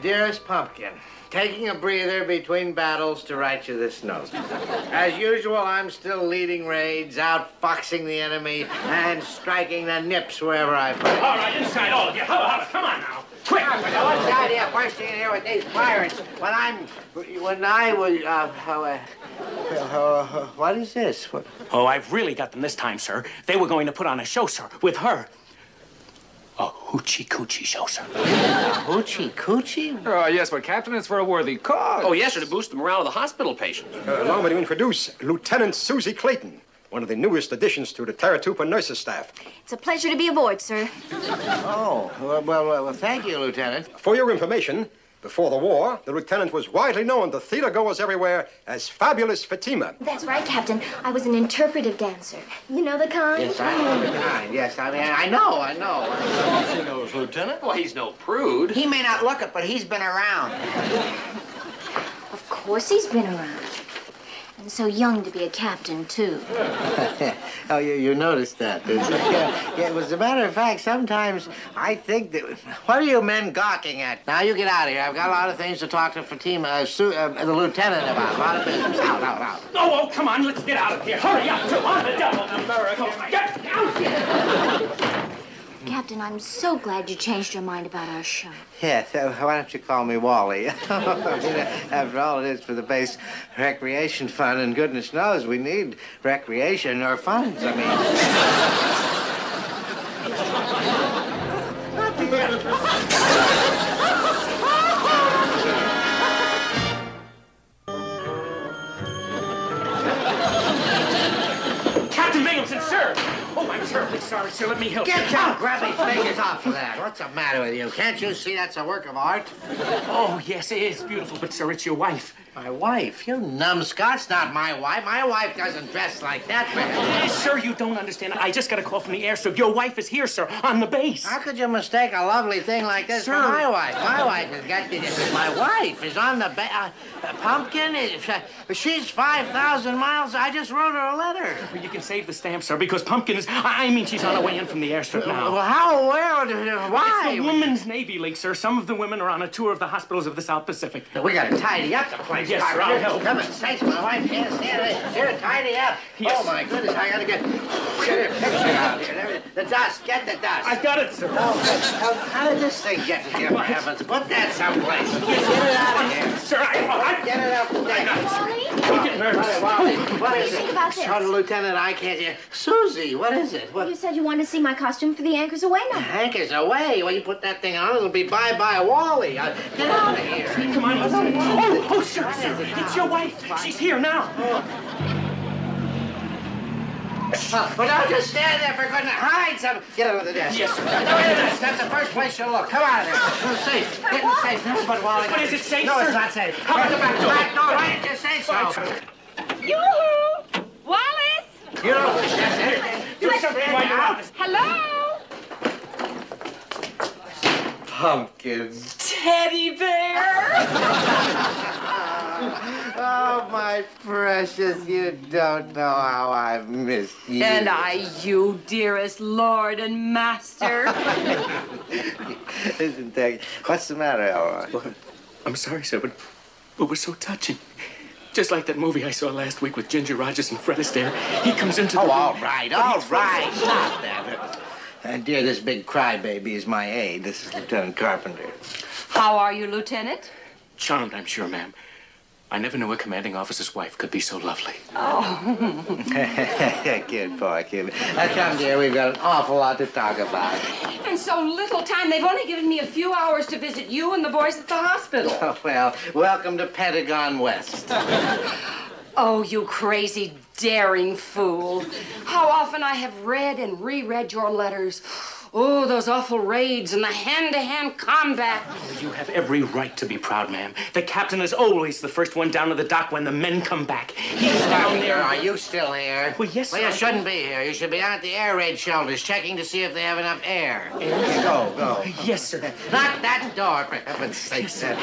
Dearest Pumpkin, taking a breather between battles to write you this note. As usual, I'm still leading raids, outfoxing the enemy, and striking the nips wherever I find. All right, inside, all of you. Come on now. Quick! What's the idea of bursting in here with these pirates when I was, what is this? What? Oh, I've really got them this time, sir. They were going to put on a show, sir, with her. A hoochie-coochie show, sir. Hoochie-coochie? Yes, but Captain, it's for a worthy cause. Oh, yes, sir, to boost the morale of the hospital patients. Allow me to introduce Lieutenant Susie Clayton, one of the newest additions to the Taratupa nurses staff. It's a pleasure to be aboard, sir. Oh, well, thank you, Lieutenant. For your information, before the war, the lieutenant was widely known to theater-goers everywhere as Fabulous Fatima. That's right, Captain. I was an interpretive dancer. You know the kind? Yes, I know the kind. Yes, I know. He knows, Lieutenant. Well, he's no prude. He may not look it, but he's been around. Of course he's been around. And so young to be a captain, too. Oh, you noticed that, didn't you? Yeah, as a matter of fact, sometimes I think that... What are you men gawking at? Now, you get out of here. I've got a lot of things to talk to Fatima, the lieutenant about. A lot of business. Out. Oh, come on, let's get out of here. Hurry up, come on, the devil. America. Get out here. Captain, I'm so glad you changed your mind about our show. Yes, why don't you call me Wally? After all, it is for the base recreation fund, and goodness knows we need recreation or funds, I Captain Binghamton, sir. Oh, I'm terribly sorry, sir. Let me help you. Get your grubby fingers off of that. What's the matter with you? Can't you see that's a work of art? Oh, yes, it is beautiful, but, sir, it's your wife. My wife? You numbskull's not my wife. My wife doesn't dress like that, man. Sir, you don't understand. I just got a call from the airstrip. Your wife is here, sir, on the base. How could you mistake a lovely thing like this for my wife? My wife has got to... My wife is on the base. Pumpkin, she's 5,000 miles. I just wrote her a letter. Well, you can save the stamp, sir, because Pumpkin is... I mean, she's on her way in from the airstrip now. Well, how? Where? Why? It's the Women's Navy League, sir. Some of the women are on a tour of the hospitals of the South Pacific. We got to tidy up the place. Yes, sir, I'll help. Come and sakes, my wife can't stand it. Here, tidy up. Yes. Oh, my goodness, I got to get a picture out here. The dust, get the dust. I got it, sir. How did this thing get here, for heavens? Put that someplace. Get it out of here. Sir, Get it up there. Don't get nervous. What is do you it? think about this? Son, Lieutenant, I can't hear. Susie, what is it? What? You said you wanted to see my costume for the Anchors Away number. Anchors away. Well, you put that thing on, it'll be bye-bye Wally. Get out of here. Come on, listen. Oh, sir. It's your wife. She's here now. Well, don't just stand there for goodness. Hide some. Get under the desk. Yes, sir. That's the first place you'll look. Come out of there. It's safe. Get in safe. That's what Wally. But is it safe, No, sir? it's not safe. How about the back door? Back door, right? Just say so. Yoo-hoo! Wallace! You don't push that. Do something while you're out. Hello? Pumpkin. Teddy bear! Oh, my precious, you don't know how I've missed you. And I, you dearest lord and master. Isn't that... What's the matter, Elroy? Well, I'm sorry, sir, but it was so touching. Just like that movie I saw last week with Ginger Rogers and Fred Astaire. He comes into the room. All right. Stop that. Dear, this big crybaby is my aide. This is Lieutenant Carpenter. How are you, Lieutenant? Charmed, I'm sure, ma'am. I never knew a commanding officer's wife could be so lovely. Oh. Kid, poor kid. Come, dear, we've got an awful lot to talk about. And so little time. They've only given me a few hours to visit you and the boys at the hospital. Oh, well, welcome to Pentagon West. Oh, you crazy, daring fool. How often I have read and reread your letters. Oh, those awful raids and the hand-to-hand combat. Oh, you have every right to be proud, ma'am. The captain is always the first one down to the dock when the men come back. He's down there. Are you still here? Well, yes, sir. Well, you shouldn't be here. You should be out at the air raid shelters checking to see if they have enough air. Air? Go. Yes, sir. Not that door, for heaven's sake. Yes, sir.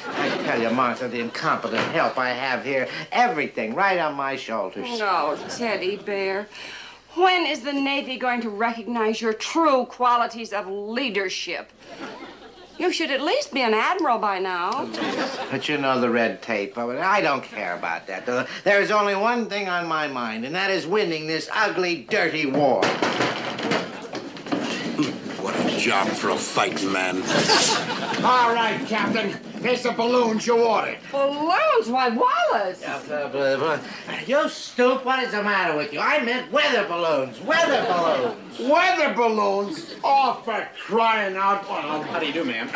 I tell you, Martha, the incompetent help I have here, everything right on my shoulders. No, Teddy Bear. When is the Navy going to recognize your true qualities of leadership? You should at least be an admiral by now. But you know the red tape. I don't care about that. There is only one thing on my mind, and that is winning this ugly, dirty war. What a job for a fighting man. All right, Captain. Here's the balloons you ordered. Balloons? Why, Wallace? You stoop, what is the matter with you? I meant weather balloons. Weather balloons. Weather balloons? Oh, for crying out loud. How do you do, ma'am?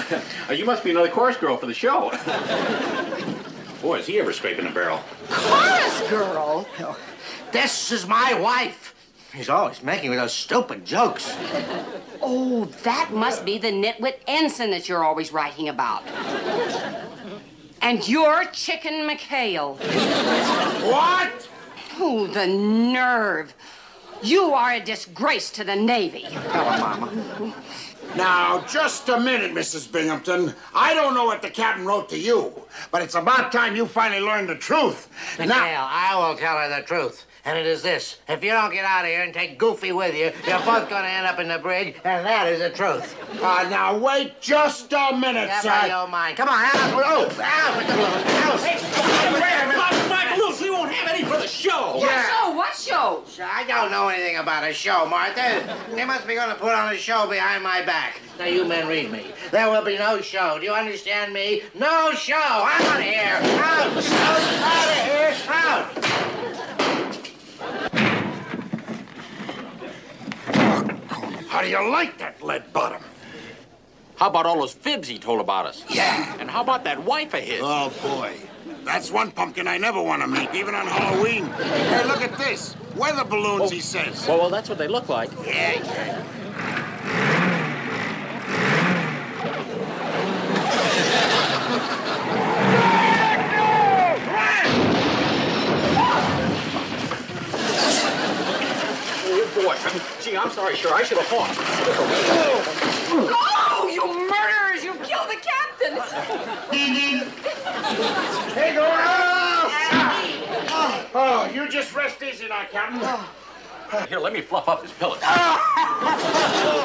You must be another chorus girl for the show. Boy, is he ever scraping a barrel. Chorus girl? This is my wife. He's always making those stupid jokes. Oh, that must be the nitwit ensign that you're always writing about. And you're Chicken McHale. What? Oh, the nerve. You are a disgrace to the Navy. Tell her, Mama. Now, just a minute, Mrs. Binghamton. I don't know what the captain wrote to you, but it's about time you finally learned the truth. McHale, I will tell her the truth. And it is this. If you don't get out of here and take Goofy with you, you're both going to end up in the brig, and that is the truth. Now, wait just a minute, Never sir. you mind. Come on, out. Oh, out with the balloon. Out. My balloons, we won't have any for the show. What show? What show? I don't know anything about a show, Martha. They must be going to put on a show behind my back. Now, you men read me. There will be no show. Do you understand me? No show. Out of here. Out. Out of here. Out. How do you like that, lead bottom? How about all those fibs he told about us? Yeah. And how about that wife of his? Oh, boy. That's one pumpkin I never want to meet, even on Halloween. Hey, look at this. Weather balloons, he says. Well, that's what they look like. Yeah. Boy, gee, I'm sorry, sure, I should have fought. Oh, you murderers! You killed the captain! Hey, go on! Oh, you just rest easy now, Captain. Here, let me fluff up his pillows.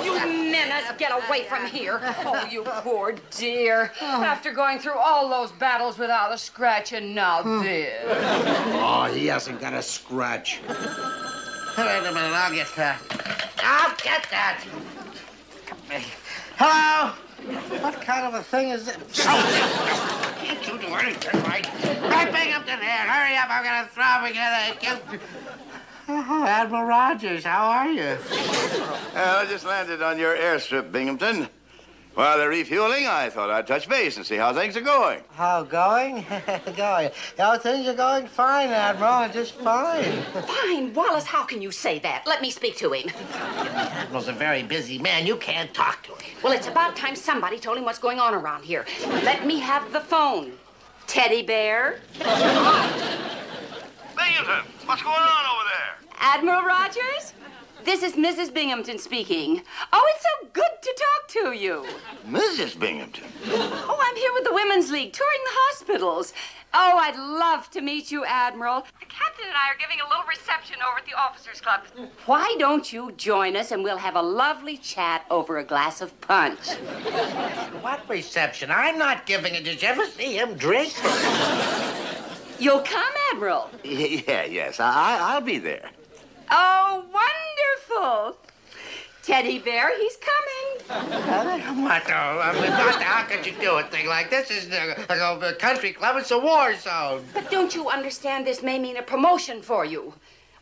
You menace! Get away from here! Oh, you poor dear. After going through all those battles without a scratch, and now this. Oh, he hasn't got a scratch. Wait a minute, I'll get that. I'll get that. Hello? What kind of a thing is this? Can't you do anything right? Right, Binghamton here. Hurry up, I'm gonna throw together. Oh, Admiral Rogers, how are you? I just landed on your airstrip, Binghamton. While they're refueling, I thought I'd touch base and see how things are going. How going? Going. Oh, things are going fine, Admiral. Just fine. Fine, Wallace, how can you say that? Let me speak to him. Admiral's a very busy man. You can't talk to him. Well, it's about time somebody told him what's going on around here. Let me have the phone. Teddy Bear? Binghamton, what's going on over there? Admiral Rogers? This is Mrs. Binghamton speaking. Oh, it's so good to talk to you. Mrs. Binghamton. Oh, I'm here with the Women's League, touring the hospitals. Oh, I'd love to meet you, Admiral. The captain and I are giving a little reception over at the Officers' Club. Why don't you join us and we'll have a lovely chat over a glass of punch? What reception? I'm not giving it. Did you ever see him drink? You'll come, Admiral? Yes, I'll be there. Oh, wonderful. Teddy Bear, he's coming. Martha, how could you do a thing like this? This is a country club. It's a war zone. But don't you understand this may mean a promotion for you?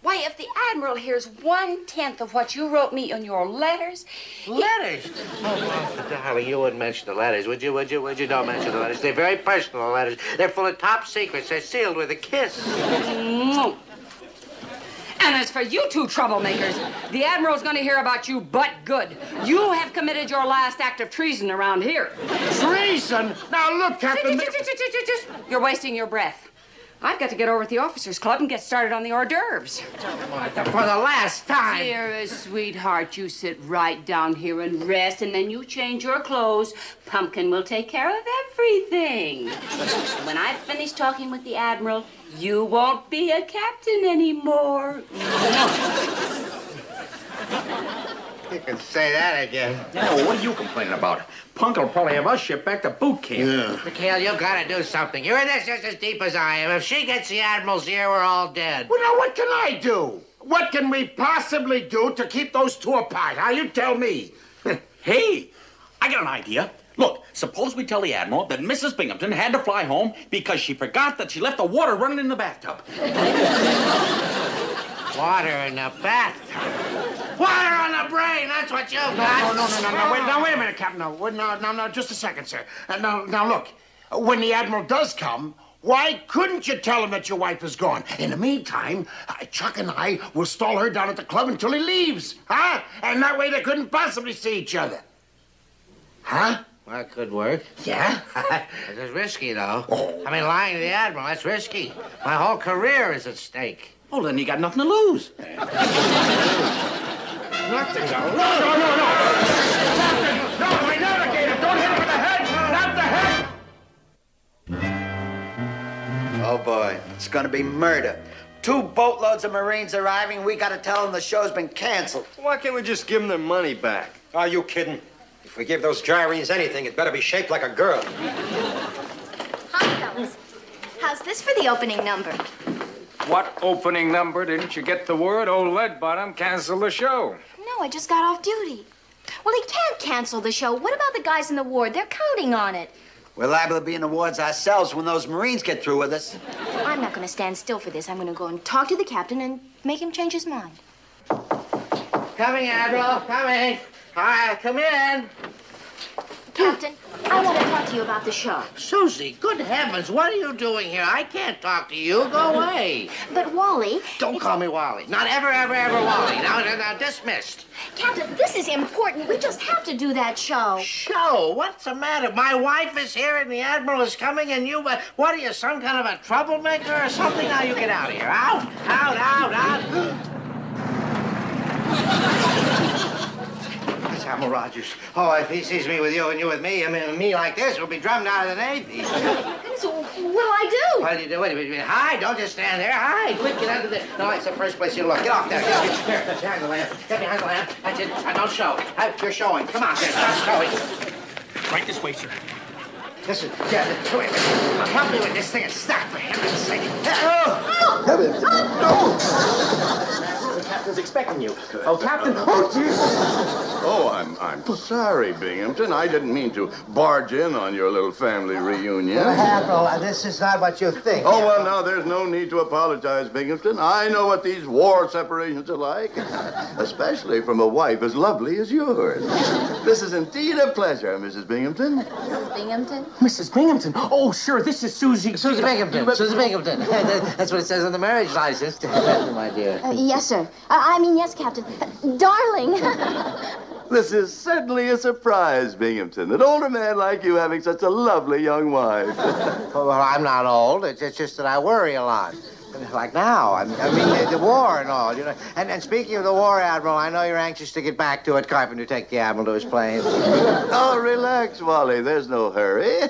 Why, if the Admiral hears 1/10 of what you wrote me in your letters... Letters? Oh, darling, you wouldn't mention the letters, would you? Would you? Don't mention the letters. They're very personal letters. They're full of top secrets. They're sealed with a kiss. Mm. And as for you two troublemakers, the Admiral's going to hear about you but good. You have committed your last act of treason around here. Treason? Now, look, Captain... You're wasting your breath. I've got to get over at the Officers' Club and get started on the hors d'oeuvres. Martha, for the last time. Dearest sweetheart, you sit right down here and rest, and then you change your clothes. Pumpkin will take care of everything. When I've finished talking with the Admiral, you won't be a captain anymore. You can say that again. Yeah, well, what are you complaining about? Punk will probably have us shipped back to boot camp. Yeah. McHale, you've got to do something. You're in this just as deep as I am. If she gets the Admiral's ear, we're all dead. Well, now, what can I do? What can we possibly do to keep those two apart? How you tell me? Hey, I got an idea. Look, suppose we tell the Admiral that Mrs. Binghamton had to fly home because she forgot that she left the water running in the bathtub. Water in the bathtub. Water on the brain, that's what you've got. No, wait a minute, Captain. No, just a second, sir. Now, look, when the Admiral does come, why couldn't you tell him that your wife is gone? In the meantime, Chuck and I will stall her down at the club until he leaves, huh? And that way they couldn't possibly see each other. Huh? Well, that could work. Yeah? It's risky, though. Oh. I mean, lying to the Admiral, that's risky. My whole career is at stake. Oh, then you got nothing to lose. Nothing to lose. No. Captain, no, my navigator, don't hit him in the head. Not the head. Oh, boy, it's gonna be murder. 2 boatloads of Marines arriving. We gotta tell them the show's been canceled. Why can't we just give them their money back? Are you kidding? If we give those gyrenes anything, it better be shaped like a girl. Hi, fellas. How's this for the opening number? What opening number? Didn't you get the word? Old Leadbottom canceled the show. No, I just got off duty. Well, he can't cancel the show. What about the guys in the ward? They're counting on it. We're liable to be in the wards ourselves when those Marines get through with us. I'm not going to stand still for this. I'm going to go and talk to the captain and make him change his mind. Coming, Admiral, coming. All right, come in. Captain, I want to talk to you about the show. Susie, good heavens, what are you doing here? I can't talk to you. Go away. But, Wally... Don't call me Wally. Not ever, Wally. Now, dismissed. Captain, this is important. We just have to do that show. Show? What's the matter? My wife is here and the Admiral is coming and you... what are you, some kind of a troublemaker or something? Now you get out of here. Out. That's Admiral Rogers. Oh, if he sees me with you and you with me, I mean, me like this, we'll be drummed out of the Navy. So what do I do? What do you do? Wait a minute. Hide. Don't just stand there. Hide. Quick, get under there. No, it's the first place you look. Get off there. Get behind the lamp. Get behind the lamp. That's it. Don't show. You're showing. Come on, there. Stop showing. Right this way, sir. Listen, help me with this thing. It's stuck, for heaven's sake. The captain's expecting you. Oh, Captain. Oh, Jesus. Oh, I'm sorry, Binghamton. I didn't mean to barge in on your little family reunion. Admiral, this is not what you think. Oh, well, now, there's no need to apologize, Binghamton. I know what these war separations are like, especially from a wife as lovely as yours. This is indeed a pleasure, Mrs. Binghamton. Binghamton? Mrs. Binghamton. Oh, sure, this is Susie. Susie Binghamton. Susie Binghamton. That's what it says on the marriage license. My dear. Yes, sir. Yes, Captain. Darling. This is certainly a surprise, Binghamton. An older man like you having such a lovely young wife. Well, I'm not old. It's just that I worry a lot. Like now. I mean, the war and all, you know. And speaking of the war, Admiral, I know you're anxious to get back to it. Carpenter, take the Admiral to his plane. Oh, relax, Wally. There's no hurry.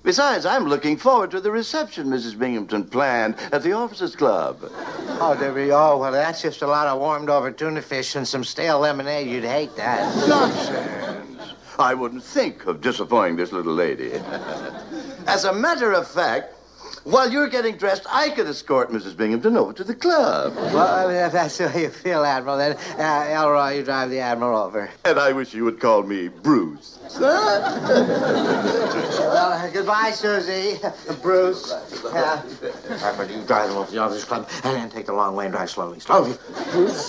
Besides, I'm looking forward to the reception Mrs. Binghamton planned at the Officers' Club. Oh, Debbie, well, that's just a lot of warmed-over tuna fish and some stale lemonade. You'd hate that. Nonsense. I wouldn't think of disappointing this little lady. As a matter of fact, while you're getting dressed, I could escort Mrs. Binghamton over to the club. Well, if that's the way you feel, Admiral, then, Elroy, you drive the Admiral over. And I wish you would call me Bruce. Well, goodbye, Susie. Bruce. Carpenter, you drive them over to the Officers' Club, and then take the long way and drive slowly. Slowly. Bruce.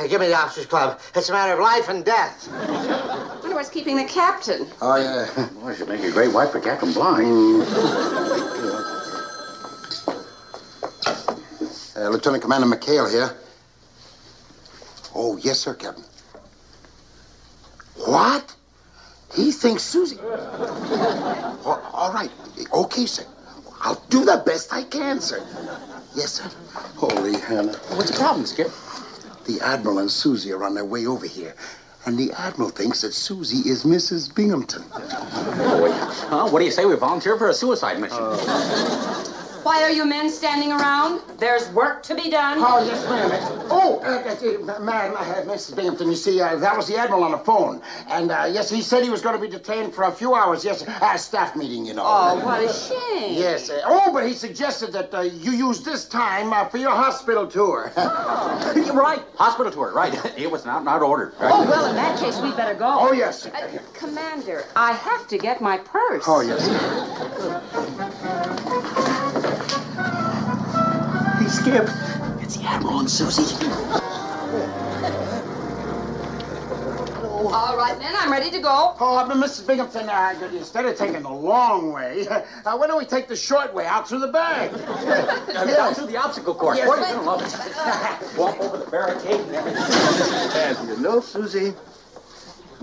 Give me the Officers' Club. It's a matter of life and death. I wonder what's keeping the captain. Oh, yeah. Boy, she'd make a great wife for Captain Blind. Lieutenant Commander McHale here. Oh, yes, sir, Captain. What? He thinks Susie... Oh, all right. Okay, sir. I'll do the best I can, sir. Yes, sir. Holy Hannah. What's the problem, Skip? The Admiral and Susie are on their way over here. And the Admiral thinks that Susie is Mrs. Binghamton. Oh, wait. Huh? What do you say we volunteer for a suicide mission? Why are you men standing around? There's work to be done. Oh, yes, ma'am. Ma'am, Mrs. Binghamton, you see, that was the Admiral on the phone. And, yes, he said he was going to be detained for a few hours. Yes, staff meeting, you know. Oh, what a shame. Yes. But he suggested that you use this time for your hospital tour. You're right. Hospital tour, right. It was not ordered. Right? Oh, well, in that case, we'd better go. Oh, yes. Commander, I have to get my purse. Oh, yes. Hey, Skip. It's the Admiral and Susie. All right, then, I'm ready to go. Oh, but Mrs. Binghamton, instead of taking the long way, why don't we take the short way out through the bag? Down through the obstacle course. Yes. Boy, you're gonna love it. Walk over the barricade and everything. And you know, Susie,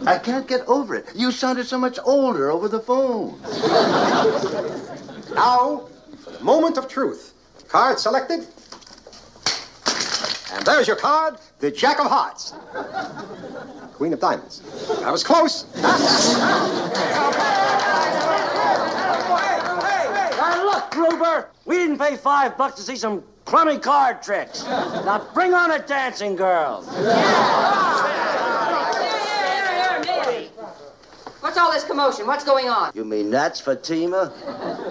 I can't get over it. You sounded so much older over the phone. Now, for the moment of truth. Card selected. And there's your card, the Jack of Hearts. Queen of Diamonds. That was close. Look, Gruber, we didn't pay $5 to see some crummy card tricks. Now bring on the dancing girls. Here. What's all this commotion? What's going on? You mean that's Fatima?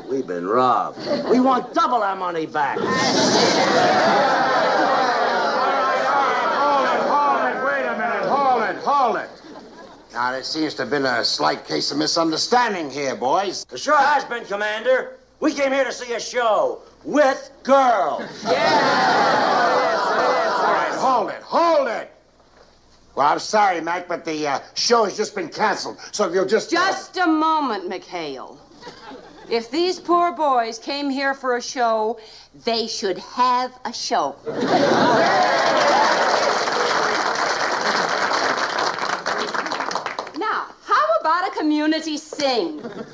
We've been robbed. We want double our money back. Hold it. Now, there seems to have been a slight case of misunderstanding here, boys. There sure has been, Commander. We came here to see a show with girls. All right, hold it. Well, I'm sorry, Mac, but the show has just been canceled. So if you'll just... Just a moment, McHale. If these poor boys came here for a show, they should have a show. Now, how about a community sing? Community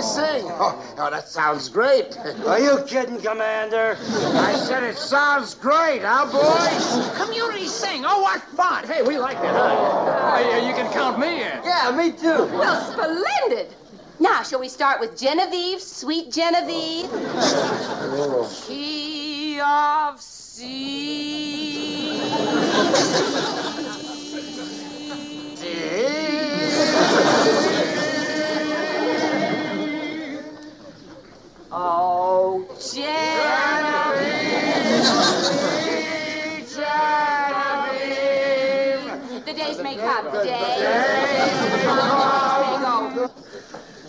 sing? Oh, that sounds great. Are you kidding, Commander? I said it sounds great, huh, boys? Community sing. Oh, what fun. Hey, we like that, huh? You can count me in. Yeah, me too. Well, splendid. Now, shall we start with Genevieve, sweet Genevieve? Key of C. Oh, Genevieve. The days may come, days may go.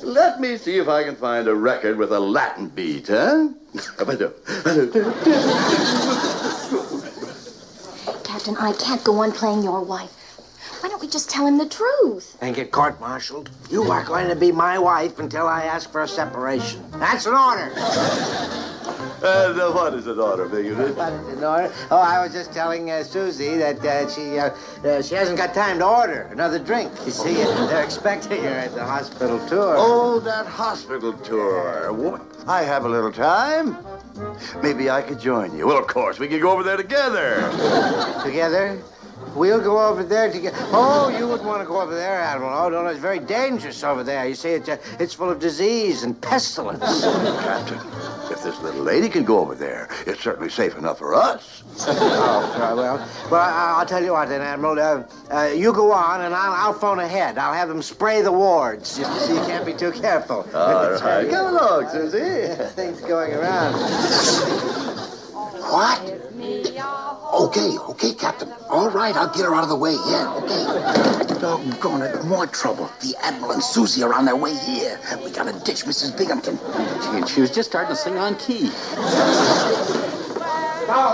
Let me see if I can find a record with a Latin beat, huh? Captain, I can't go on playing your wife. Why don't we just tell him the truth? And get court-martialed. You are going to be my wife until I ask for a separation. That's an order. What is an order, Binghamton? What is an order? Oh, I was just telling Susie that she hasn't got time to order another drink. You see, they're expecting her at the hospital tour. Oh, that hospital tour. I have a little time. Maybe I could join you. Well, of course, we could go over there together. Together? We'll go over there together. Oh, you wouldn't want to go over there, Admiral. Oh, no, it's very dangerous over there. You see, it's full of disease and pestilence. Captain, if this little lady can go over there, it's certainly safe enough for us. Oh, well, I'll tell you what then, Admiral. You go on, and I'll phone ahead. I'll have them spray the wards. You see, you can't be too careful. All right. Come along, Susie. Things going around. What? Okay, Captain. All right, I'll get her out of the way. Yeah, okay. Doggone it, more trouble. The Admiral and Susie are on their way here. We gotta ditch Mrs. Binghamton. She was just starting to sing on key. Now,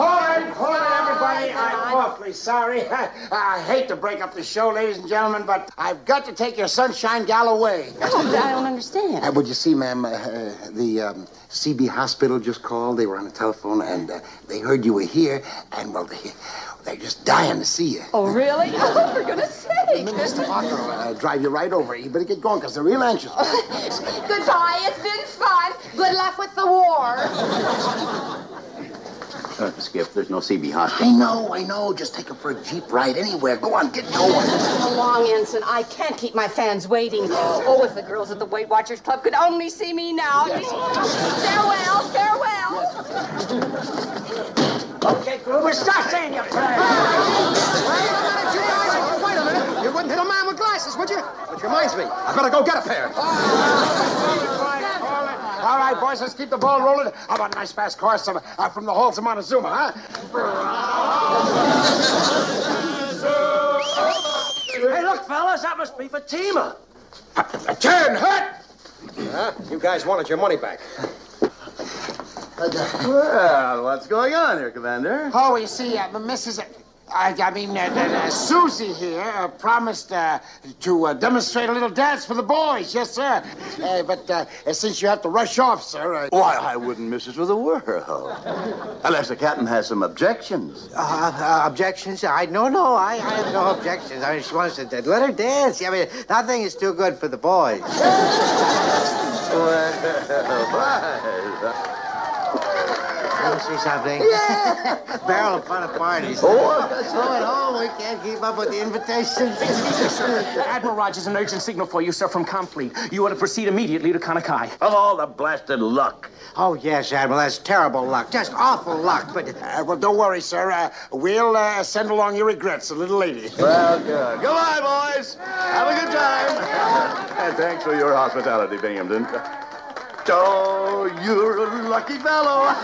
hold it, everybody. I'm awfully sorry. I hate to break up the show, ladies and gentlemen, but I've got to take your Sunshine Gal away. Oh, I don't understand. Would you see, ma'am, the CB hospital just called. They were on the telephone, and they heard you were here, and, well, they're just dying to see you. Oh, really? Oh, for goodness sake. Mr. Parker will drive you right over. You better get going, because they're real anxious. Goodbye. It's been fun. Good luck with the war. Skip, there's no CB hospital. I know. Just take her for a Jeep ride anywhere. Go on, get going. Come along, Ensign. I can't keep my fans waiting. Oh, if the girls at the Weight Watchers Club could only see me now. Farewell, farewell. Okay, Gruber, stop saying your prayers. Wait a minute. You wouldn't hit a man with glasses, would you? Which reminds me, I better go get a pair. All right, boys, let's keep the ball rolling. How about a nice fast course from the halls of Montezuma, huh? Hey, look, fellas, that must be Fatima. Turn, hut! You guys wanted your money back. Well, what's going on here, Commander? Oh, you see, Mrs. Susie here promised to demonstrate a little dance for the boys. Yes, sir. But since you have to rush off, sir... Why, I wouldn't miss it for the world. Unless the captain has some objections. Objections? I have no objections. I mean, she wants to let her dance. I mean, nothing is too good for the boys. You see something? Yeah. Barrel of fun at parties. Oh, that's so at home. We can't keep up with the invitations. Admiral Rogers, an urgent signal for you, sir, from Comfleet. You are to proceed immediately to Kanakai. of all the blasted luck. Oh, yes, Admiral. That's terrible luck. Just awful luck. But well, don't worry, sir. We'll send along your regrets a little later. Well, good. Goodbye, boys. Have a good time. And thanks for your hospitality, Binghamton. Oh, you're a lucky fellow.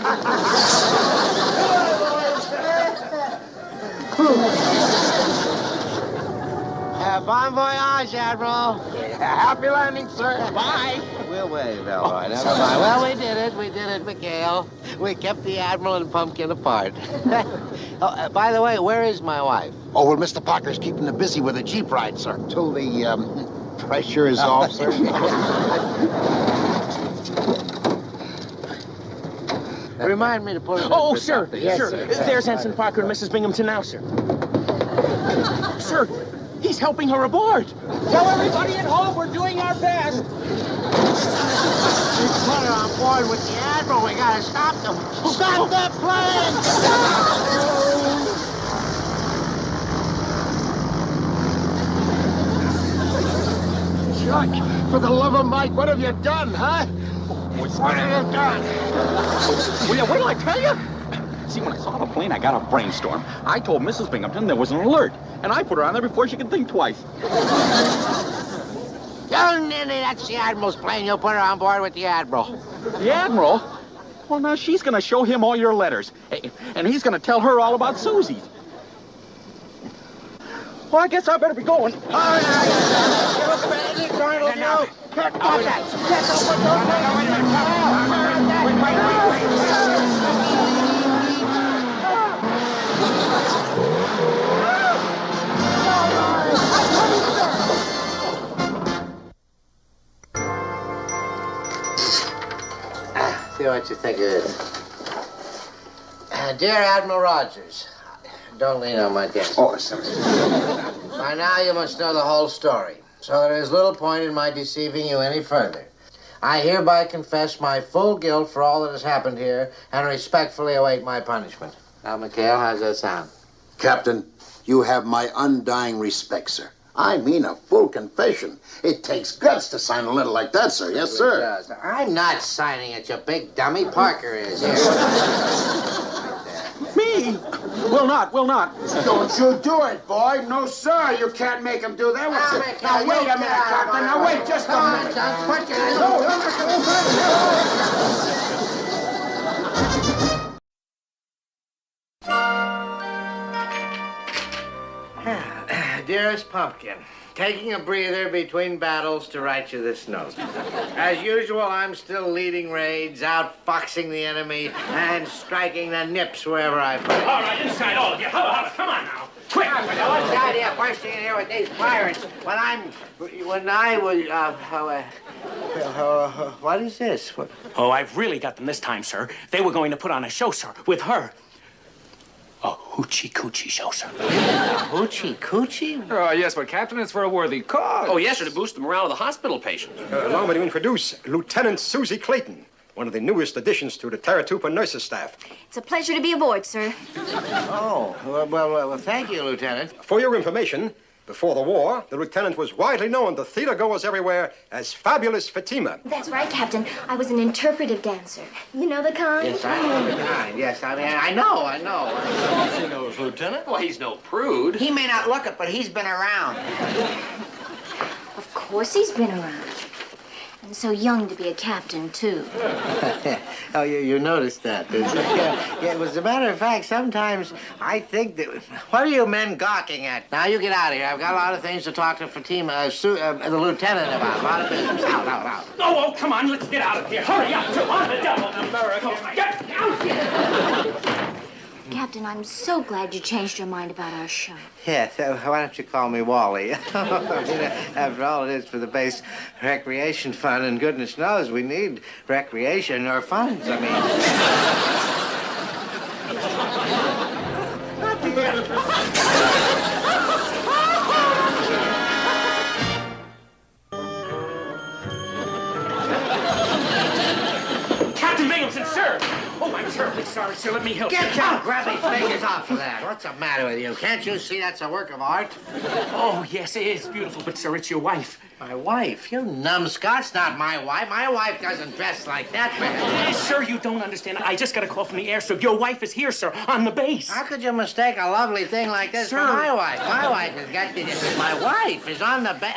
Bon voyage, Admiral. Happy landing, sir. Bye. We'll wait. All right, never mind. Well, we did it, McHale. We kept the Admiral and Pumpkin apart. By the way, where is my wife? Oh, well, Mr. Parker's keeping her busy with a Jeep ride, sir. Till the pressure is off, sir. Remind me to put it. Oh, sir. Yes, sir. There's Ensign Parker and Mrs. Binghamton now, sir. Sir, he's helping her aboard. Tell everybody at home we're doing our best. Put her on board with the Admiral. We gotta stop them. Stop the plane! Chuck, for the love of Mike, what have you done, huh? What have you done? Well, yeah, what did I tell you? See, when I saw the plane, I got a brainstorm. I told Mrs. Binghamton there was an alert, and I put her on there before she could think twice. Don't Ninny, that's the Admiral's plane. You'll put her on board with the Admiral. The Admiral? Well, now she's going to show him all your letters, and he's going to tell her all about Susie's. Well, I guess I better be going. See what you think of this. Dear Admiral Rogers, don't lean on my desk. Oh, sorry. By now you must know the whole story, so there is little point in my deceiving you any further. I hereby confess my full guilt for all that has happened here and respectfully await my punishment. Now, McHale, how's that sound? Captain, you have my undying respect, sir. I mean a full confession. It takes guts to sign a letter like that, sir. Yes, sir. It does. I'm not signing it, you big dummy. Parker is. Here. Me? Will not. Don't you do it, boy. No, sir. You can't make him do that. Now, wait a minute, Captain. Now, wait just a minute. Dearest Pumpkin, taking a breather between battles to write you this note. As usual, I'm still leading raids, outfoxing the enemy, and striking the nips wherever I find it. All right, inside, all of you. Hubba, come on now. Quick! What's the idea of bursting in here with these pirates when I was, what is this? What? Oh, I've really got them this time, sir. They were going to put on a show, sir, with her. A hoochie-coochie show, sir. Hoochie-coochie? Oh, yes, but Captain, it's for a worthy cause. Oh, yes, sir, to boost the morale of the hospital patients. Allow me to introduce Lieutenant Susie Clayton. one of the newest additions to the Taratupa nurses staff. It's a pleasure to be aboard, sir. Oh, well, thank you, Lieutenant. For your information, before the war, the lieutenant was widely known to theater-goers everywhere as Fabulous Fatima. That's right, Captain. I was an interpretive dancer. You know the kind? Yes, I know the kind. Yes, I mean, I know. He knows, Lieutenant. Well, he's no prude. He may not look it, but he's been around. Of course he's been around. And so young to be a captain, too. Oh, you noticed that, didn't you? Yeah, as a matter of fact, sometimes I think that... What are you men gawking at? Now, you get out of here. I've got a lot of things to talk to Fatima, the lieutenant about. A lot of business. Out. Oh, come on, let's get out of here. Hurry up, to on the devil, America. Get out here! Captain, I'm so glad you changed your mind about our show. Yes, why don't you call me Wally? After all, it is for the base recreation fund, and goodness knows we need recreation or funds, I mean. Captain Binghamton, sir! Oh, I'm terribly sorry, sir. Let me help you. Get down! Grab these fingers off of that. What's the matter with you? Can't you see that's a work of art? Oh, yes, it is beautiful, but, sir, it's your wife. My wife? You numbskull's not my wife. My wife doesn't dress like that, man. Sir, you don't understand. I just got a call from the airstrip. Your wife is here, sir, on the base. How could you mistake a lovely thing like this for my wife? My wife has got to... My wife is on the base.